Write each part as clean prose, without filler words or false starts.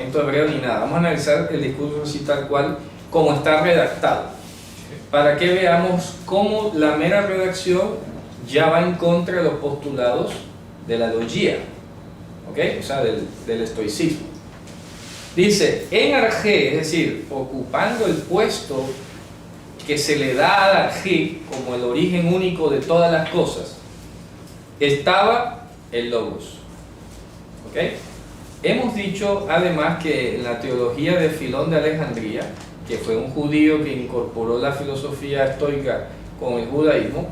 hebreo ni nada. Vamos a analizar el discurso así tal cual como está redactado, para que veamos cómo la mera redacción ya va en contra de los postulados de la logía, ¿ok? O sea, del estoicismo. Dice, en arjé, es decir, ocupando el puesto que se le da al arjé como el origen único de todas las cosas, estaba el logos, ¿ok? Hemos dicho además que en la teología de Filón de Alejandría, que fue un judío que incorporó la filosofía estoica con el judaísmo,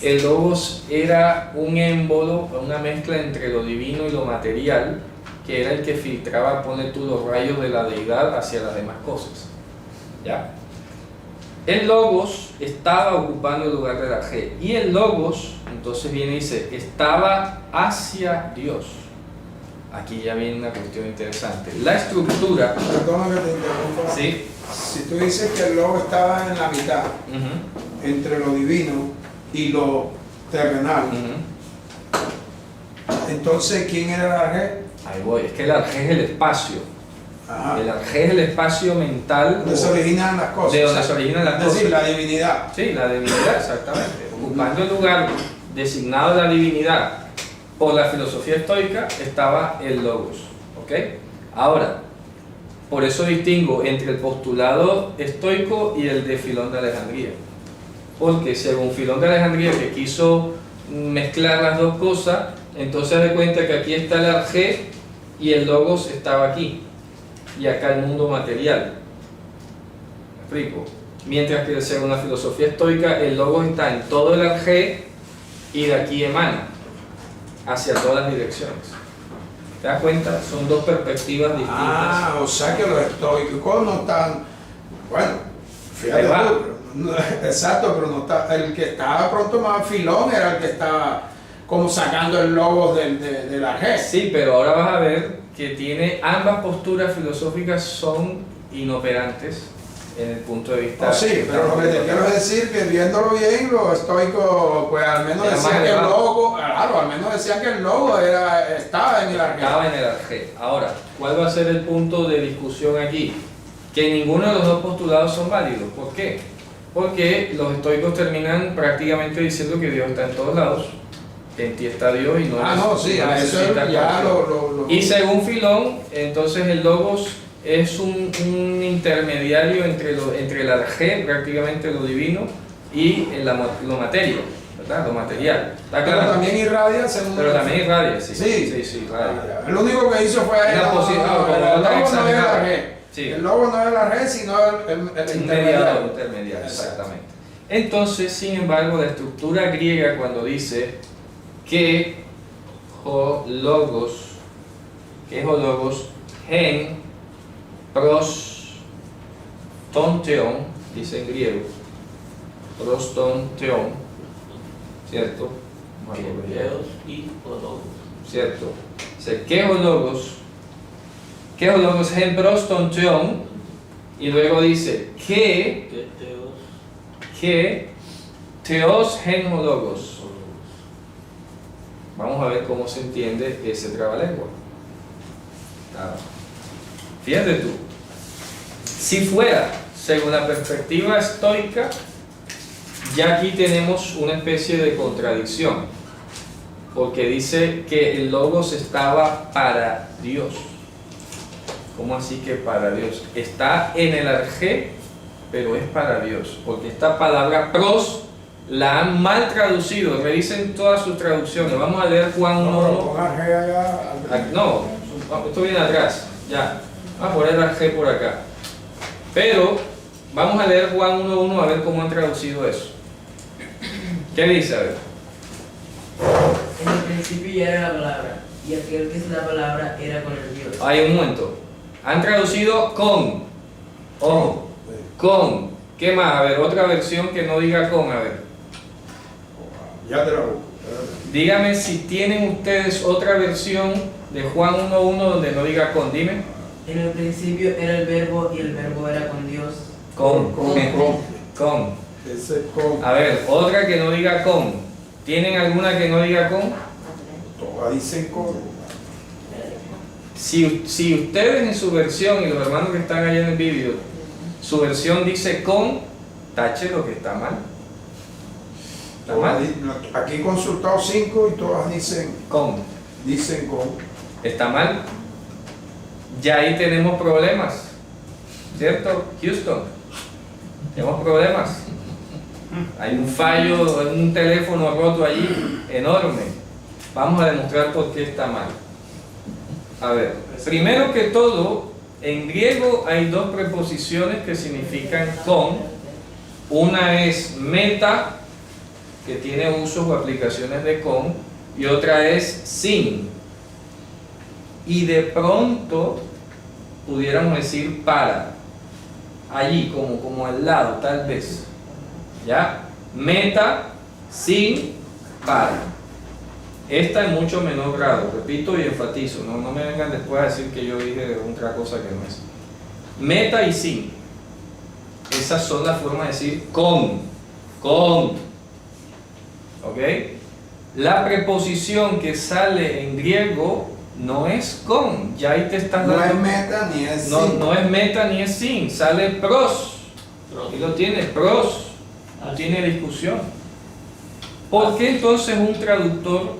el logos era un émbolo, una mezcla entre lo divino y lo material, que era el que filtraba, ponle tú, los rayos de la deidad hacia las demás cosas. ¿Ya? El logos estaba ocupando el lugar del arjé, y el logos, entonces viene y dice, estaba hacia Dios. Aquí ya viene una cuestión interesante. La estructura... Perdona que te interrumpa. ¿Sí? Si tú dices que el logo estaba en la mitad, entre lo divino y lo terrenal, entonces, ¿quién era el arjé? Ahí voy, es que el arjé es el espacio. Ajá. El arjé es el espacio mental. Donde se originan las cosas. De donde se originan las cosas. Es decir, la divinidad. Sí, la divinidad, exactamente. Ocupando el lugar designado de la divinidad por la filosofía estoica estaba el logos. ¿Ok? Ahora, por eso distingo entre el postulado estoico y el de Filón de Alejandría. Porque según Filón de Alejandría, que quiso mezclar las dos cosas, entonces se da cuenta que aquí está el arjé y el logos estaba aquí. Y acá el mundo material. ¿Me explico? Mientras que según la filosofía estoica, el logos está en todo el arjé y de aquí emana hacia todas las direcciones. ¿Te das cuenta? Son dos perspectivas distintas. Ah, o sea que los estoicos no están... Bueno, fíjate tú, exacto, pero no está... El que estaba pronto más Filón era el que estaba como sacando el logos del arjé. Sí, pero ahora vas a ver que tiene ambas posturas filosóficas son inoperantes en el punto de vista. Oh, sí, pero lo que te quiero decir que viéndolo bien, los estoicos pues al menos era decían que el logo, claro, al menos decían que el logo estaba en el arjé. Estaba en el arjé. Ahora, ¿cuál va a ser el punto de discusión aquí? Que ninguno de los dos postulados son válidos. ¿Por qué? Porque los estoicos terminan prácticamente diciendo que Dios está en todos lados. En ti está Dios y no necesita ya Y según Filón, entonces el logos es un intermediario entre el arjé, prácticamente lo divino, y lo materia, ¿verdad? Lo material. ¿Está claro? Pero también irradia según... Pero también irradia, sí. Sí, irradia. El único que hizo fue el logo no era el arjé. Sí. El logo no era el arjé, sino el intermediario, exactamente. Entonces, sin embargo, la estructura griega cuando dice que logos, gen pros tonteon, dice en griego, pros tonteon, ¿cierto? y logos. ¿Cierto? Dice que logos gen pros tonteon, y luego dice que teos gen logos. Vamos a ver cómo se entiende ese trabalengua. Fíjate tú, si fuera según la perspectiva estoica, ya aquí tenemos una especie de contradicción, porque dice que el logos estaba para Dios. ¿Cómo así que para Dios? Está en el arjé, pero es para Dios, porque esta palabra pros la han mal traducido. Revisen todas sus traducciones. Vamos a leer Juan 1.1. No, esto viene atrás. Ya. Vamos a poner arjé por acá. Pero vamos a leer Juan 1.1 a ver cómo han traducido eso. ¿Qué dice? A ver. En el principio ya era la palabra, y aquel que es la palabra era con el Dios. Hay un momento. Han traducido con. Ojo. Con. ¿Qué más? A ver, otra versión que no diga con. A ver. Ya te lo busco. Dígame si tienen ustedes otra versión de Juan 1.1 donde no diga con. Dime. En el principio era el verbo, y el verbo era con Dios. Con. Ese con. A ver, otra que no diga con. ¿Tienen alguna que no diga con? Todas dicen con. Si ustedes en su versión, y los hermanos que están allá en el vídeo, su versión dice con, tache lo que está mal. ¿Está mal? Aquí he consultado 5 y todas dicen Con. con. ¿Está mal? Ya ahí tenemos problemas, ¿cierto? Houston, tenemos problemas. Hay un fallo, un teléfono roto allí, enorme. Vamos a demostrar por qué está mal. A ver, primero que todo, en griego hay dos preposiciones que significan con. Una es meta, que tiene usos o aplicaciones de con, y otra es sin. Y de pronto pudiéramos decir para, allí, como al lado, tal vez. ¿Ya? Meta, sin, para. Esta es mucho menor grado, repito y enfatizo, no me vengan después a decir que yo dije otra cosa que no es. Meta y sin. Esas son las formas de decir con. ¿Ok? La preposición que sale en griego no es con, ya ahí te estás dando. No es meta ni es sin. No es meta ni es sin, sale pros. Y lo tiene, pros. No tiene discusión. ¿Por qué entonces un traductor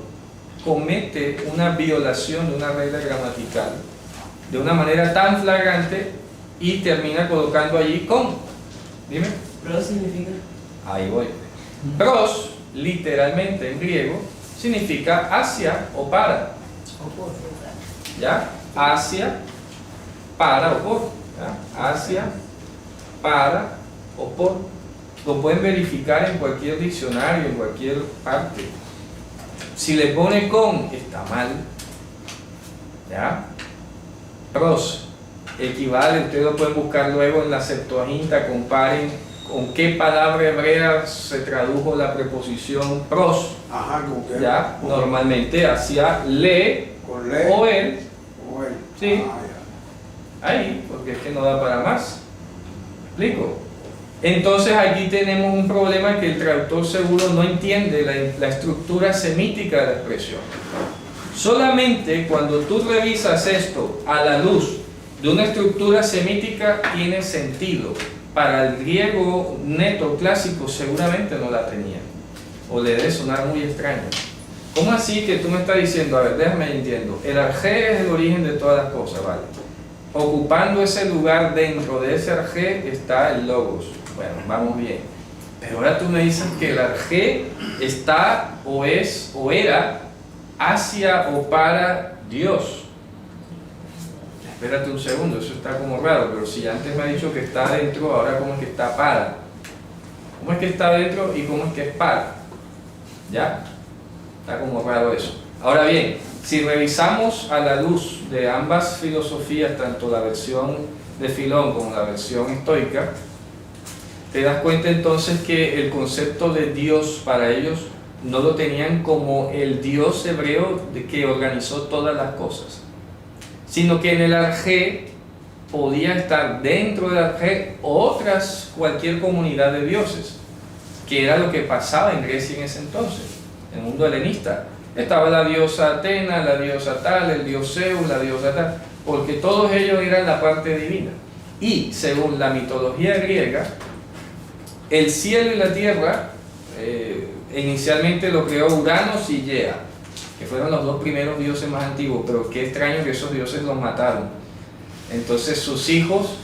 comete una violación de una regla gramatical de una manera tan flagrante y termina colocando allí con? Dime. Pro significa. Ahí voy. Pros, literalmente en griego, significa hacia o para. ¿Ya? Hacia, para o por. ¿Ya? Hacia, para o por. Lo pueden verificar en cualquier diccionario, en cualquier parte. Si le pone con, está mal. ¿Ya? Pros equivale, ustedes lo pueden buscar luego en la Septuaginta, comparen con qué palabra hebrea se tradujo la preposición pros. Ajá, ¿con qué? ¿Ya? Normalmente hacia le, con le o él. O él. Sí. Ah, Ahí, porque es que no da para más. ¿Explico? Entonces aquí tenemos un problema que el traductor seguro no entiende la estructura semítica de la expresión. Solamente cuando tú revisas esto a la luz de una estructura semítica tiene sentido. Para el griego neto clásico seguramente no la tenía, o le debe sonar muy extraño. ¿Cómo así que tú me estás diciendo? A ver, déjame entiendo. El arjé es el origen de todas las cosas, ¿vale? Ocupando ese lugar dentro de ese arjé está el logos. Bueno, vamos bien. Pero ahora tú me dices que el arjé está o es o era hacia o para Dios. Espérate un segundo, eso está como raro, pero si antes me ha dicho que está dentro, ahora ¿cómo es que está para? ¿Cómo es que está dentro y cómo es que es para? ¿Ya? Está como raro eso. Ahora bien, si revisamos a la luz de ambas filosofías, tanto la versión de Filón como la versión estoica, te das cuenta entonces que el concepto de Dios para ellos no lo tenían como el Dios hebreo que organizó todas las cosas, sino que en el arjé podía estar dentro del arjé cualquier comunidad de dioses, que era lo que pasaba en Grecia en ese entonces, en el mundo helenista. Estaba la diosa Atena, la diosa tal, el dios Zeus, la diosa tal, porque todos ellos eran la parte divina. Y según la mitología griega, el cielo y la tierra inicialmente lo creó Uranos y Gea, que fueron los dos primeros dioses más antiguos, pero qué extraño que esos dioses los mataron. Entonces sus hijos,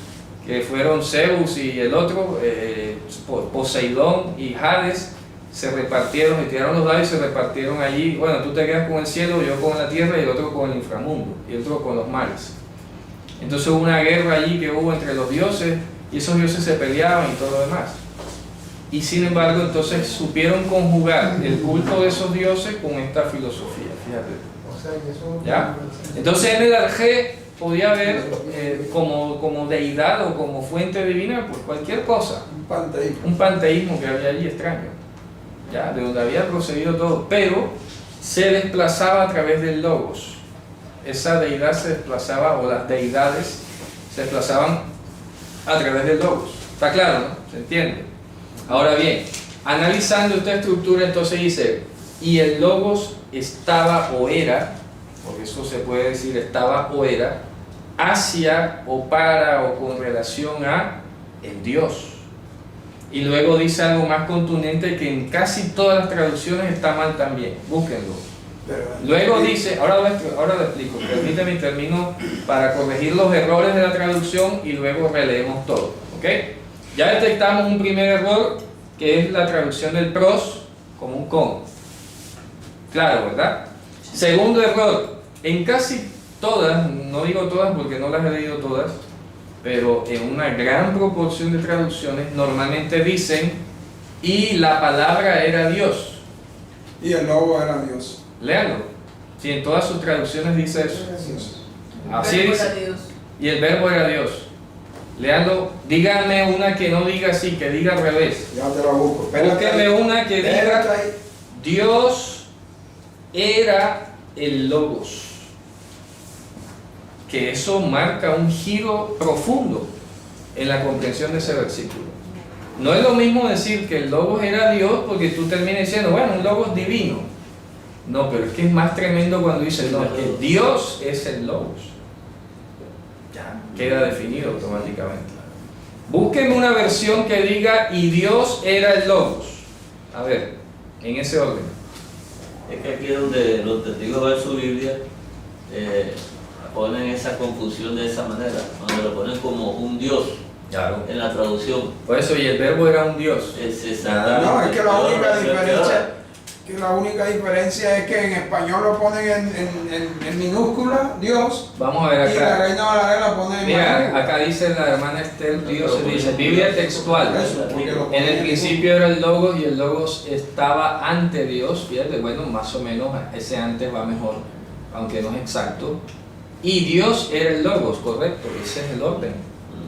que fueron Zeus y el otro, Poseidón y Hades, se repartieron, se tiraron los dados y se repartieron allí. Bueno, tú te quedas con el cielo, yo con la tierra y el otro con el inframundo, y el otro con los mares. Entonces hubo una guerra allí que hubo entre los dioses, y esos dioses se peleaban y todo lo demás. Y sin embargo, entonces supieron conjugar el culto de esos dioses con esta filosofía, fíjate. ¿Ya? Entonces en el arjé podía haber como deidad o como fuente divina, pues cualquier cosa. Un panteísmo que había allí extraño, ¿ya? De donde había procedido todo, pero se desplazaba a través del logos. Esa deidad se desplazaba, o las deidades se desplazaban a través del logos. ¿Está claro, no? ¿Se entiende? Ahora bien, analizando esta estructura, entonces dice, y el logos estaba o era porque eso se puede decir estaba o era, hacia o para o con relación a el Dios. Y luego dice algo más contundente que en casi todas las traducciones está mal también, búsquenlo. Luego dice, ahora lo explico, permíteme termino para corregir los errores de la traducción y luego releemos todo, ¿ok? Ya detectamos un primer error que es la traducción del pros como un con. Claro, ¿verdad? Segundo error, en casi todas, no digo todas porque no las he leído todas, pero en una gran proporción de traducciones normalmente dicen y la palabra era Dios. Y el lobo era Dios. Léanlo. Si en todas sus traducciones dice eso. Así Verbo dice. era Dios. Y el verbo era Dios. Léanlo. Díganme una que no diga así, que diga al revés. Ya te la busco. Búsquenme una que diga ahí. Dios era el Logos. Que eso marca un giro profundo en la comprensión de ese versículo. No es lo mismo decir que el Logos era Dios porque tú terminas diciendo, bueno, un Logos divino. No, pero es que es más tremendo cuando dice, no, es que Dios es el Logos. Ya queda definido automáticamente. Búsquenme una versión que diga, y Dios era el Logos. A ver, en ese orden. Es que aquí es donde los testigos de su Biblia ponen esa confusión de esa manera, donde lo ponen como un Dios Claro. en la traducción. Por eso, y el verbo era un Dios. Es exactamente. No, es que la peor, única es diferencia, es que en español lo ponen en minúscula, Dios, Vamos a ver y la acá. Reina Valera la pone en Mira, mayúscula. acá dice la hermana Esther, Dios se dice, Biblia textual. Eso, porque lo En ponen el principio era el Logos y el Logos estaba ante Dios. Fíjate, bueno, más o menos ese antes va mejor, aunque no es exacto. Y Dios era el Logos, correcto, ese es el orden.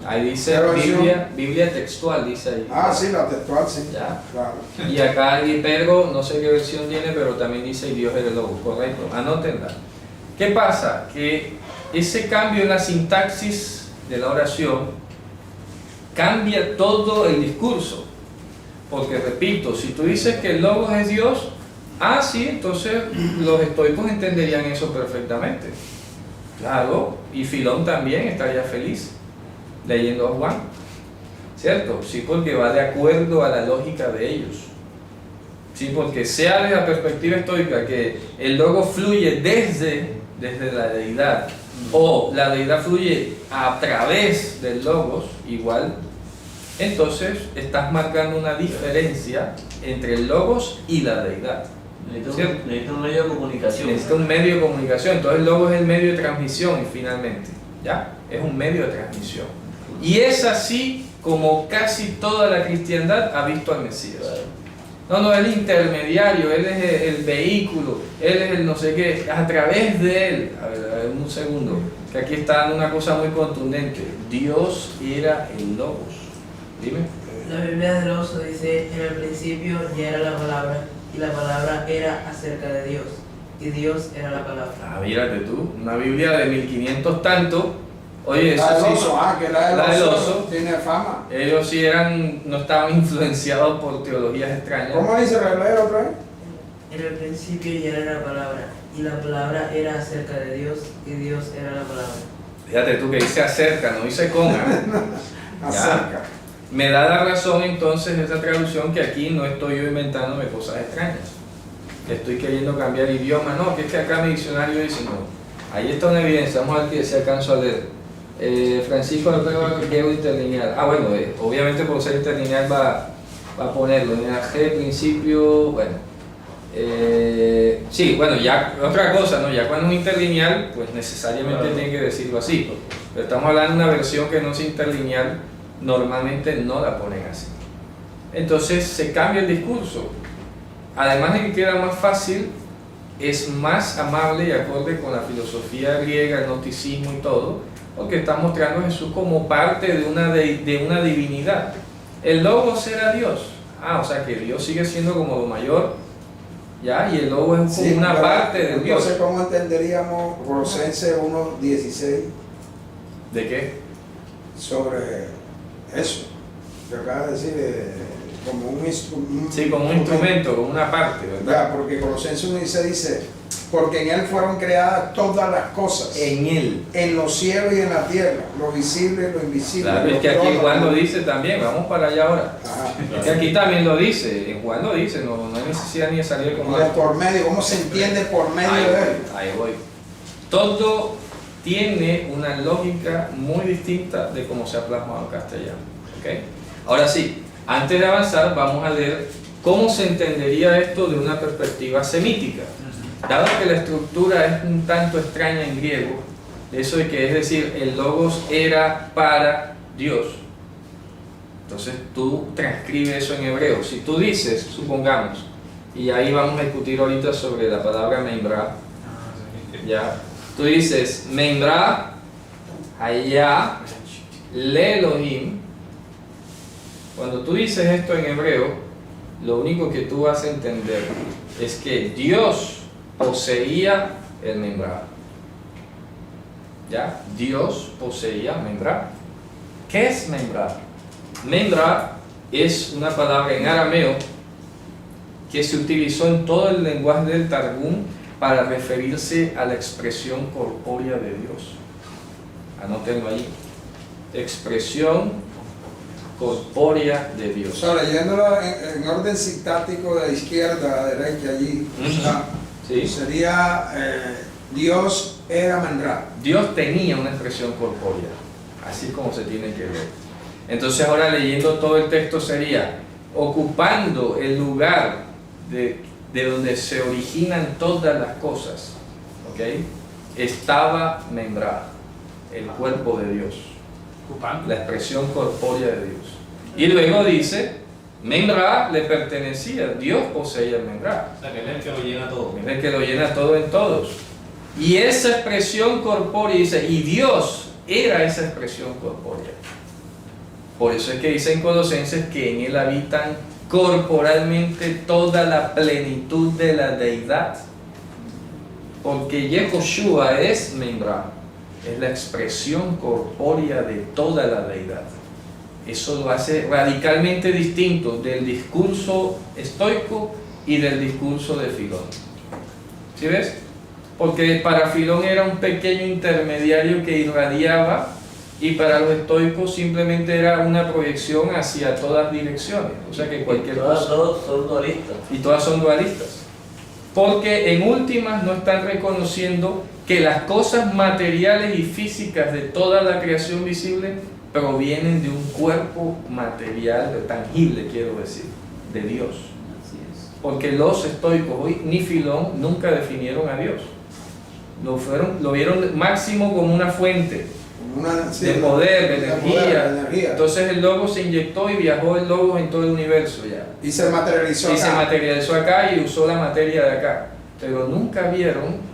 Ahí dice ¿Qué versión? Biblia textual, dice ahí. Ah, sí, la textual, sí. Ya. Claro. Y acá y Pedro, no sé qué versión tiene, pero también dice y Dios era el Logos, correcto. Anótenla. ¿Qué pasa? Que ese cambio en la sintaxis de la oración cambia todo el discurso. Porque repito, si tú dices que el Logos es Dios, sí, entonces los estoicos entenderían eso perfectamente. Claro, y Filón también estaría feliz leyendo a Juan, ¿cierto? Sí, porque va de acuerdo a la lógica de ellos. Sí, porque sea desde la perspectiva estoica que el Logos fluye desde la deidad o la deidad fluye a través del Logos, igual, entonces estás marcando una diferencia entre el Logos y la deidad. Necesita un medio de comunicación. Necesita un medio de comunicación, entonces el Logos es el medio de transmisión finalmente, ¿ya? Es un medio de transmisión. Y es así como casi toda la cristiandad ha visto al Mesías. No, él es intermediario, él es el vehículo, él es el no sé qué, a través de él. A ver, un segundo, que aquí está dando una cosa muy contundente. Dios era el Logos. Dime. La Biblia del Oso dice, en el principio ya era la palabra, y la palabra era acerca de Dios, y Dios era la palabra. Mírate tú, una Biblia de 1500 tanto. Oye, eso La del sí. oso, que la La del del oso. oso tiene fama. Ellos sí no estaban influenciados por teologías extrañas. ¿Cómo dice leer otra vez? En el principio ya era la palabra, y la palabra era acerca de Dios, y Dios era la palabra. Fíjate tú que dice acerca, no dice con. Acerca. Me da la razón entonces esa traducción que aquí no estoy yo inventándome cosas extrañas. Que estoy queriendo cambiar idioma. No, que es que acá mi diccionario dice no. Ahí está una evidencia, vamos a ver si alcanzo a leer. Francisco Alfredo griego interlineal. Bueno, obviamente por ser interlineal va a ponerlo. En el G, principio, bueno. Sí, bueno, ya otra cosa, ¿no? Ya cuando es interlineal, pues necesariamente tiene que decirlo así. Pero estamos hablando de una versión que no es interlineal, normalmente no la ponen así. Entonces se cambia el discurso. Además de que queda más fácil, es más amable y acorde con la filosofía griega, el gnosticismo y todo, porque está mostrando a Jesús como parte de una divinidad. El Logos era Dios. O sea que Dios sigue siendo como lo mayor, ¿ya? Y el Logos es como una parte de Dios. Entonces, ¿cómo entenderíamos Colosenses 1:16? ¿De qué? Sobre eso? Que acaba de decir, como un instrumento. Sí, como un instrumento, como una parte, ¿verdad? Ya, porque Colosenses 1:16 dice, porque en Él fueron creadas todas las cosas, En Él. en los cielos y en la tierra, lo visible y lo invisible. Claro, es los que aquí tronos, Juan lo dice también, vamos para allá ahora. Ajá. Es que aquí también lo dice, en Juan lo dice, no hay necesidad ni de salir como Y de por medio, ¿cómo se entiende por medio ahí de Él? voy, ahí voy. Todo tiene una lógica muy distinta de cómo se ha plasmado en castellano. ¿Ok? Ahora sí, antes de avanzar, vamos a leer cómo se entendería esto de una perspectiva semítica. Dado que la estructura es un tanto extraña en griego, eso de que es decir, el logos era para Dios. Entonces tú transcribes eso en hebreo. Si tú dices, supongamos, y ahí vamos a discutir ahorita sobre la palabra membra, ya, tú dices, membra, allá, le Elohim. Cuando tú dices esto en hebreo, lo único que tú vas a entender es que Dios poseía el membra. ¿Ya? Dios poseía membra. ¿Qué es membra? Membra es una palabra en arameo que se utilizó en todo el lenguaje del Targum para referirse a la expresión corpórea de Dios. Anótenlo ahí. Expresión corpórea de O Dios. sea, leyéndolo en orden sintáctico de izquierda a derecha allí, ¿Sí? sería Dios era Mandrá. Dios tenía una expresión corpórea, así como se tiene que ver. Entonces ahora leyendo todo el texto sería, ocupando el lugar de donde se originan todas las cosas, ¿ok? Estaba Membrá, el cuerpo de Dios, la expresión corpórea de Dios. Y luego dice, Membrá le pertenecía, Dios poseía el Membrá. O sea, que él es el que lo llena todo. Es el que lo llena todo en todos. Y esa expresión corpórea dice, y Dios era esa expresión corpórea. Por eso es que dice en Colosenses que en Él habitan corporalmente toda la plenitud de la deidad. Porque Yehoshua es Membrá, es la expresión corpórea de toda la deidad. Eso lo hace radicalmente distinto del discurso estoico y del discurso de Filón. ¿Sí ves? Porque para Filón era un pequeño intermediario que irradiaba, y para los estoicos simplemente era una proyección hacia todas direcciones, o sea que cualquier cosa. Todos son dualistas. Y todas son dualistas. Porque en últimas no están reconociendo que las cosas materiales y físicas de toda la creación visible provienen de un cuerpo material, tangible quiero decir, de Dios. Así es. Porque los estoicos hoy, ni Filón, nunca definieron a Dios. Lo vieron máximo como una fuente de poder, de energía. Entonces el Logos se inyectó y viajó el Logos en todo el universo ya. Y se materializó Y se acá. materializó acá y usó la materia de acá. Pero nunca vieron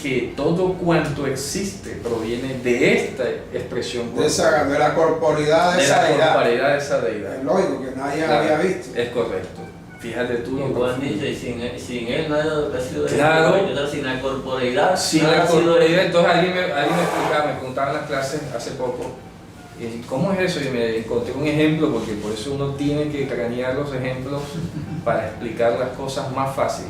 que todo cuanto existe proviene de esta expresión de la corporidad de de esa la deidad. corporeidad de esa deidad. Es lógico que nadie Claro, había visto. es correcto. Fíjate tú Y lo Juan profundo. dice, y sin él nada ha sido Claro. hecho, sin la corporeidad. Sin nada la ha sido corporeidad, hecho. entonces alguien me explicaba, me preguntaba en las clases hace poco, ¿cómo es eso? Y me encontré un ejemplo, porque por eso uno tiene que cranear los ejemplos para explicar las cosas más fáciles.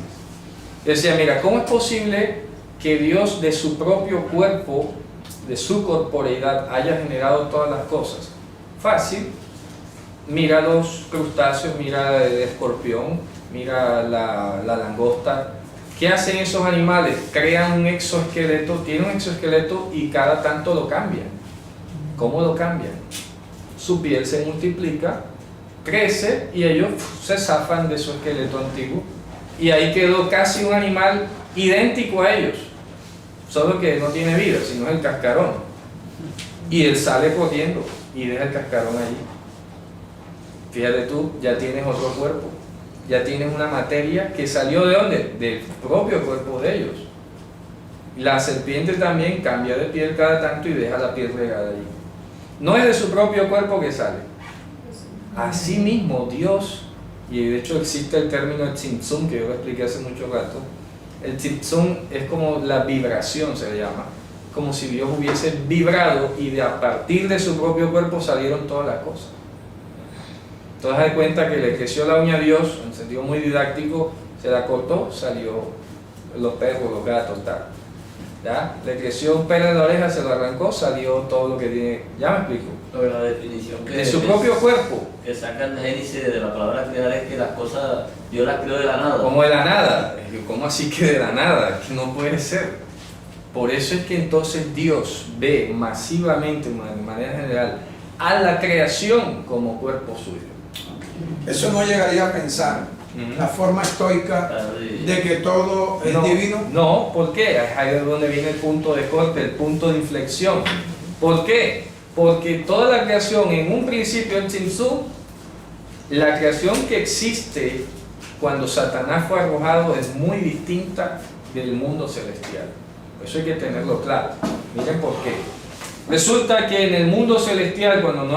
Decía, mira, ¿cómo es posible que Dios de su propio cuerpo, de su corporeidad, haya generado todas las cosas? Fácil. Mira los crustáceos, mira el escorpión, mira la langosta. ¿Qué hacen esos animales? Crean un exoesqueleto, tienen un exoesqueleto y cada tanto lo cambian. ¿Cómo lo cambian? Su piel se multiplica, crece y ellos se zafan de su esqueleto antiguo. Y ahí quedó casi un animal idéntico a ellos, solo que no tiene vida, sino es el cascarón. Y él sale corriendo y deja el cascarón allí. Fíjate tú, ya tienes otro cuerpo, ya tienes una materia que salió ¿de dónde? Del propio cuerpo de ellos. La serpiente también cambia de piel cada tanto y deja la piel regada allí. No es de su propio cuerpo que sale. Asimismo, Dios, y de hecho existe el término tzimtzum, que yo lo expliqué hace mucho rato. El tzimtzum es como la vibración, se le llama, como si Dios hubiese vibrado y a partir de su propio cuerpo salieron todas las cosas. Entonces, haz de cuenta que le creció la uña a Dios, en sentido muy didáctico, se la cortó, salió los perros, los gatos, tal. ¿Ya? Le creció un pelo en la oreja, se lo arrancó, salió todo lo que tiene. ¿Ya me explico? Pero la definición De su propio cuerpo. que sacan de Génesis de la palabra crear es que las cosas, Dios las creó de la nada. ¿Cómo de la nada? ¿Cómo así que de la nada? Que no puede ser. Por eso es que entonces Dios ve masivamente, de manera general, a la creación como cuerpo suyo. Eso no llegaría a pensar la forma estoica de que todo es No, divino. no, ¿por qué? Ahí es donde viene el punto de corte, el punto de inflexión. ¿Por qué? Porque toda la creación en un principio en Tzimtzum, la creación que existe cuando Satanás fue arrojado es muy distinta del mundo celestial. Eso hay que tenerlo claro. Miren por qué. Resulta que en el mundo celestial, cuando no